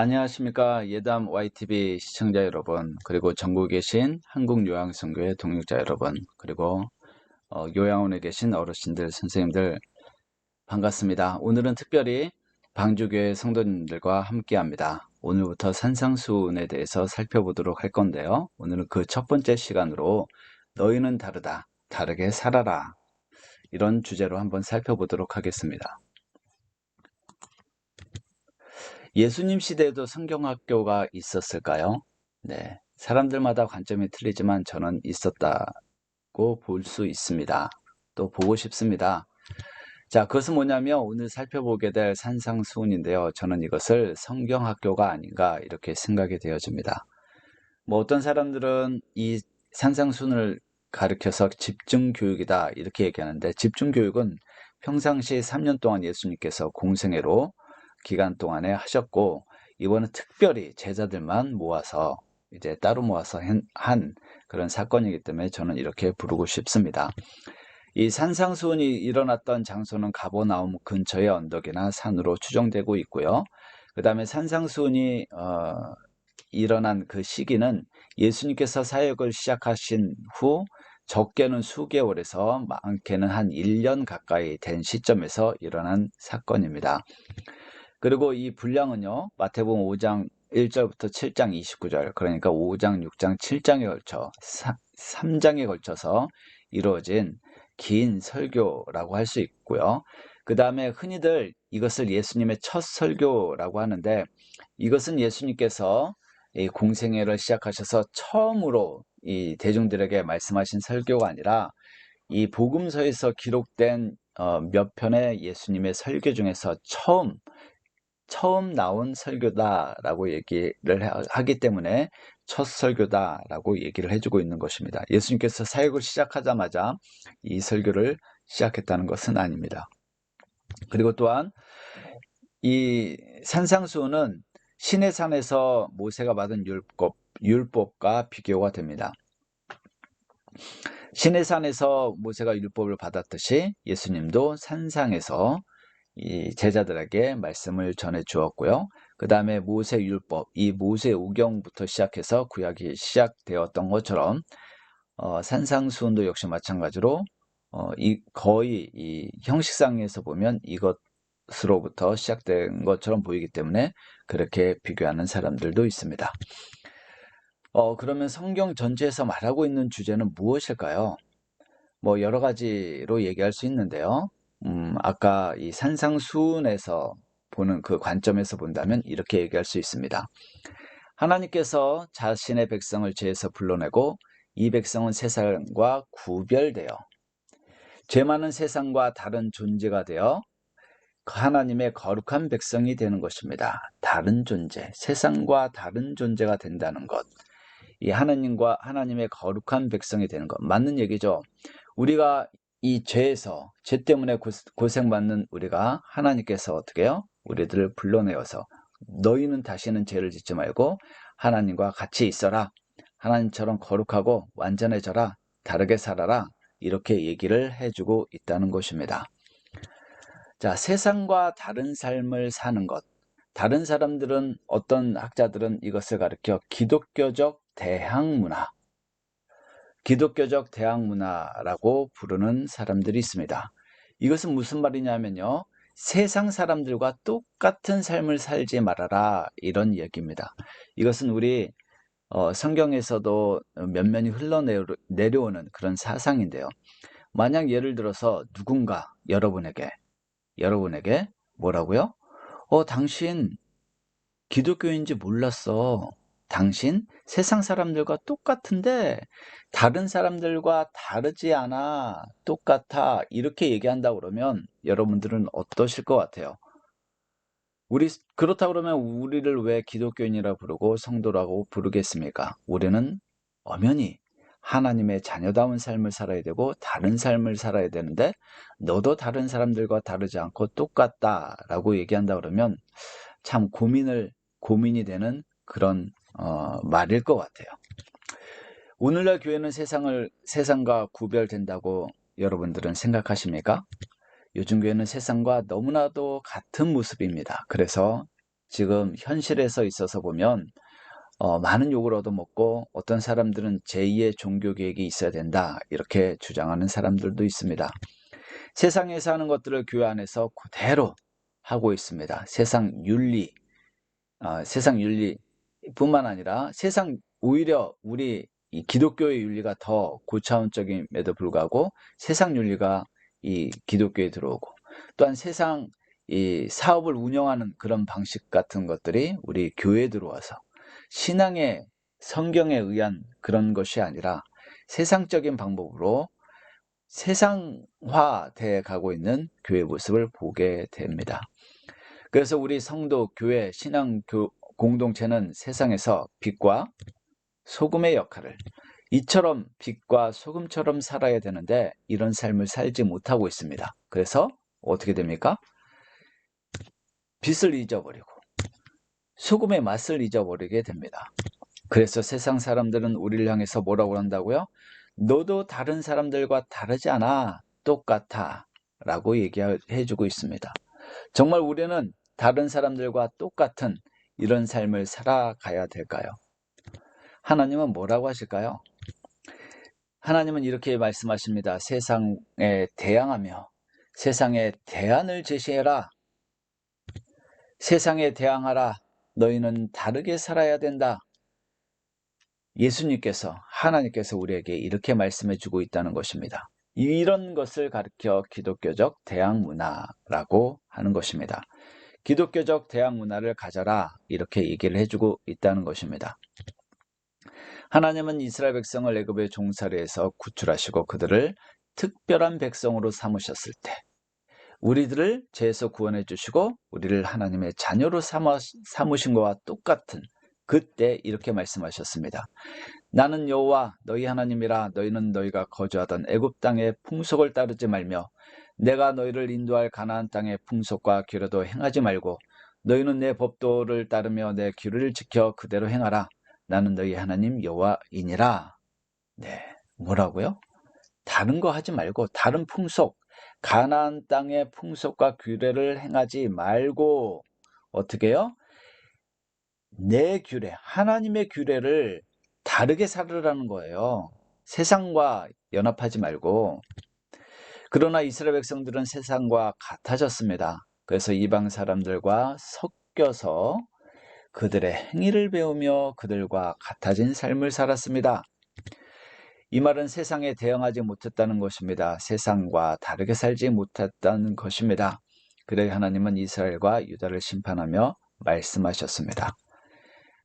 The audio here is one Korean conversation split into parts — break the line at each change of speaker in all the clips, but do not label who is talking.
안녕하십니까. 예담 YTV 시청자 여러분, 그리고 전국에 계신 한국요양선교회 동역자 여러분, 그리고 요양원에 계신 어르신들, 선생님들 반갑습니다. 오늘은 특별히 방주교회 성도님들과 함께합니다. 오늘부터 산상수훈에 대해서 살펴보도록 할 건데요. 오늘은 그 첫 번째 시간으로 너희는 다르다, 다르게 살아라, 이런 주제로 한번 살펴보도록 하겠습니다. 예수님 시대에도 성경학교가 있었을까요? 네, 사람들마다 관점이 틀리지만 저는 있었다고 볼 수 있습니다. 또 보고 싶습니다. 자, 그것은 뭐냐면 오늘 살펴보게 될 산상수훈인데요. 저는 이것을 성경학교가 아닌가 이렇게 생각이 되어집니다. 뭐 어떤 사람들은 이 산상수훈을 가르쳐서 집중교육이다 이렇게 얘기하는데, 집중교육은 평상시 3년 동안 예수님께서 공생애로 기간 동안에 하셨고, 이번은 특별히 제자들만 모아서 이제 따로 모아서 한 그런 사건이기 때문에 저는 이렇게 부르고 싶습니다. 이 산상수훈이 일어났던 장소는 가버나움 근처의 언덕이나 산으로 추정되고 있고요. 그 다음에 산상수훈이 일어난 그 시기는 예수님께서 사역을 시작하신 후 적게는 수개월에서 많게는 한 1년 가까이 된 시점에서 일어난 사건입니다. 그리고 이 분량은요, 마태복음 5장 1절부터 7장 29절, 그러니까 5장, 6장, 7장에 걸쳐 3장에 걸쳐서 이루어진 긴 설교라고 할 수 있고요. 그 다음에 흔히들 이것을 예수님의 첫 설교라고 하는데, 이것은 예수님께서 이 공생애를 시작하셔서 처음으로 이 대중들에게 말씀하신 설교가 아니라 이 복음서에서 기록된 몇 편의 예수님의 설교 중에서 처음 나온 설교다라고 얘기를 하기 때문에 첫 설교다라고 얘기를 해주고 있는 것입니다. 예수님께서 사역을 시작하자마자 이 설교를 시작했다는 것은 아닙니다. 그리고 또한 이 산상수훈은 시내산에서 모세가 받은 율법과 비교가 됩니다. 시내산에서 모세가 율법을 받았듯이 예수님도 산상에서 이 제자들에게 말씀을 전해 주었고요. 그 다음에 모세 율법, 이 모세 오경부터 시작해서 구약이 시작되었던 것처럼 산상수훈도 역시 마찬가지로 거의 이 형식상에서 보면 이것으로부터 시작된 것처럼 보이기 때문에 그렇게 비교하는 사람들도 있습니다. 그러면 성경 전체에서 말하고 있는 주제는 무엇일까요? 뭐 여러 가지로 얘기할 수 있는데요. 아까 이 산상수훈에서 보는 그 관점에서 본다면 이렇게 얘기할 수 있습니다. 하나님께서 자신의 백성을 죄에서 불러내고 이 백성은 세상과 구별되어 죄 많은 세상과 다른 존재가 되어 하나님의 거룩한 백성이 되는 것입니다. 다른 존재, 세상과 다른 존재가 된다는 것. 이 하나님의 거룩한 백성이 되는 것. 맞는 얘기죠. 우리가 이 죄 때문에 고생받는 우리가 하나님께서 어떻게 해요? 우리들을 불러내어서 너희는 다시는 죄를 짓지 말고 하나님과 같이 있어라. 하나님처럼 거룩하고 완전해져라. 다르게 살아라. 이렇게 얘기를 해주고 있다는 것입니다. 자, 세상과 다른 삶을 사는 것. 다른 사람들은, 어떤 학자들은 이것을 가리켜 기독교적 대항문화라고 부르는 사람들이 있습니다. 이것은 무슨 말이냐면요, 세상 사람들과 똑같은 삶을 살지 말아라, 이런 얘기입니다. 이것은 우리 성경에서도 면면이 흘러내려오는 그런 사상인데요. 만약 예를 들어서 누군가 여러분에게 뭐라고요? 당신 기독교인지 몰랐어. 당신 세상 사람들과 똑같은데 다른 사람들과 다르지 않아. 똑같아. 이렇게 얘기한다 그러면 여러분들은 어떠실 것 같아요? 그렇다 그러면 우리를 왜 기독교인이라 부르고 성도라고 부르겠습니까? 우리는 엄연히 하나님의 자녀다운 삶을 살아야 되고 다른 삶을 살아야 되는데, 너도 다른 사람들과 다르지 않고 똑같다라고 얘기한다 그러면 참 고민이 되는 그런 말일 것 같아요. 오늘날 교회는 세상과 구별된다고 여러분들은 생각하십니까? 요즘 교회는 세상과 너무나도 같은 모습입니다. 그래서 지금 현실에서 있어서 보면 많은 욕을 얻어먹고 어떤 사람들은 제2의 종교 개혁이 있어야 된다 이렇게 주장하는 사람들도 있습니다. 세상에서 하는 것들을 교회 안에서 그대로 하고 있습니다. 세상 윤리뿐만 아니라 오히려 우리 이 기독교의 윤리가 더 고차원적임에도 불구하고 세상 윤리가 이 기독교에 들어오고, 또한 세상 이 사업을 운영하는 그런 방식 같은 것들이 우리 교회에 들어와서 신앙의 성경에 의한 그런 것이 아니라 세상적인 방법으로 세상화되어 가고 있는 교회 모습을 보게 됩니다. 그래서 우리 성도, 교회, 공동체는 세상에서 빛과 소금의 역할을, 이처럼 빛과 소금처럼 살아야 되는데 이런 삶을 살지 못하고 있습니다. 그래서 어떻게 됩니까? 빛을 잊어버리고 소금의 맛을 잊어버리게 됩니다. 그래서 세상 사람들은 우리를 향해서 뭐라고 한다고요? 너도 다른 사람들과 다르지 않아, 똑같아 라고 얘기해주고 있습니다. 정말 우리는 다른 사람들과 똑같은 이런 삶을 살아가야 될까요? 하나님은 뭐라고 하실까요? 하나님은 이렇게 말씀하십니다. 세상에 대항하며 세상에 대안을 제시해라. 세상에 대항하라. 너희는 다르게 살아야 된다. 하나님께서 우리에게 이렇게 말씀해 주고 있다는 것입니다. 이런 것을 가르쳐 기독교적 대항 문화라고 하는 것입니다. 기독교적 대항 문화를 가져라 이렇게 얘기를 해주고 있다는 것입니다. 하나님은 이스라엘 백성을 애굽의 종살이에서 구출하시고 그들을 특별한 백성으로 삼으셨을 때 우리들을 죄에서 구원해 주시고 우리를 하나님의 자녀로 삼으신 것과 똑같은 그때 이렇게 말씀하셨습니다. 나는 여호와 너희 하나님이라. 너희는 너희가 거주하던 애굽 땅의 풍속을 따르지 말며 내가 너희를 인도할 가나안 땅의 풍속과 규례도 행하지 말고 너희는 내 법도를 따르며 내 규례를 지켜 그대로 행하라. 나는 너희 하나님 여호와이니라. 네, 뭐라고요? 다른 거 하지 말고 다른 풍속, 가나안 땅의 풍속과 규례를 행하지 말고 어떻게 해요? 내 규례, 하나님의 규례를 다르게 살으라는 거예요. 세상과 연합하지 말고. 그러나 이스라엘 백성들은 세상과 같아졌습니다. 그래서 이방 사람들과 섞여서 그들의 행위를 배우며 그들과 같아진 삶을 살았습니다. 이 말은 세상에 대응하지 못했다는 것입니다. 세상과 다르게 살지 못했다는 것입니다. 그래 하나님은 이스라엘과 유다를 심판하며 말씀하셨습니다.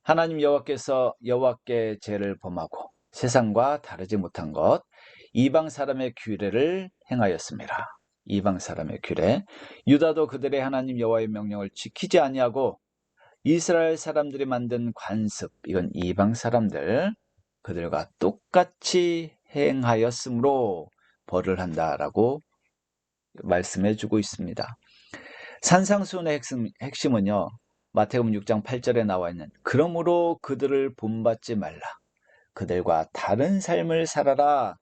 하나님 여호와께 죄를 범하고 세상과 다르지 못한 것, 이방 사람의 규례를 행하였습니다. 이방 사람의 규례, 유다도 그들의 하나님 여호와의 명령을 지키지 아니하고 이스라엘 사람들이 만든 관습, 이건 이방 사람들, 그들과 똑같이 행하였으므로 벌을 한다라고 말씀해 주고 있습니다. 산상수훈의 핵심은요, 마태복음 6장 8절에 나와 있는 그러므로 그들을 본받지 말라. 그들과 다른 삶을 살아라.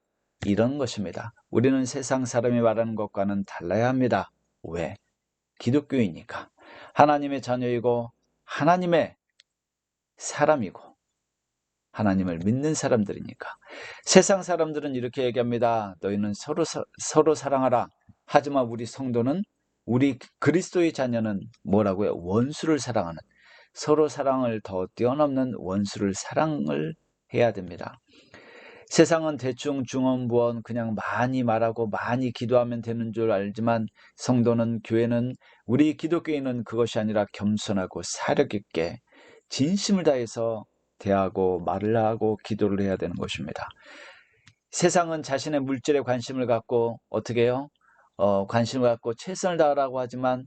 이런 것입니다. 우리는 세상 사람이 말하는 것과는 달라야 합니다. 왜? 기독교이니까. 하나님의 자녀이고 하나님의 사람이고 하나님을 믿는 사람들이니까. 세상 사람들은 이렇게 얘기합니다. 너희는 서로 사랑하라. 하지만 우리 성도는, 우리 그리스도의 자녀는 뭐라고요? 원수를 사랑하는, 서로 사랑을 더 뛰어넘는 원수를 사랑을 해야 됩니다. 세상은 대충 중언부언 그냥 많이 말하고 많이 기도하면 되는 줄 알지만 교회는, 우리 기독교인은 그것이 아니라 겸손하고 사력 있게 진심을 다해서 대하고 말을 하고 기도를 해야 되는 것입니다. 세상은 자신의 물질에 관심을 갖고 어떻게 해요? 관심을 갖고 최선을 다하라고 하지만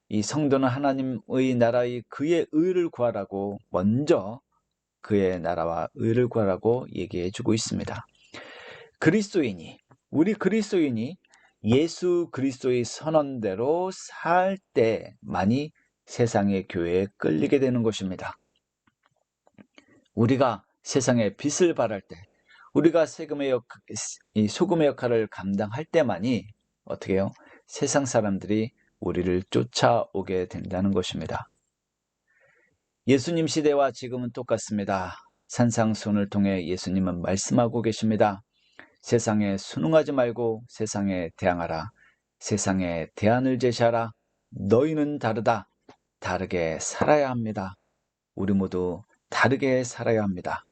이 성도는 하나님의 나라의 그의 의를 구하라고, 먼저 그의 나라와 의를 구하라고 얘기해 주고 있습니다. 우리 그리스도인이 예수 그리스도의 선언대로 살 때만이 세상의 교회에 끌리게 되는 것입니다. 우리가 세상에 빛을 발할 때, 우리가 소금의 역할을 감당할 때만이 어떻게 해요? 세상 사람들이 우리를 쫓아오게 된다는 것입니다. 예수님 시대와 지금은 똑같습니다. 산상수훈을 통해 예수님은 말씀하고 계십니다. 세상에 순응하지 말고 세상에 대항하라. 세상에 대안을 제시하라. 너희는 다르다. 다르게 살아야 합니다. 우리 모두 다르게 살아야 합니다.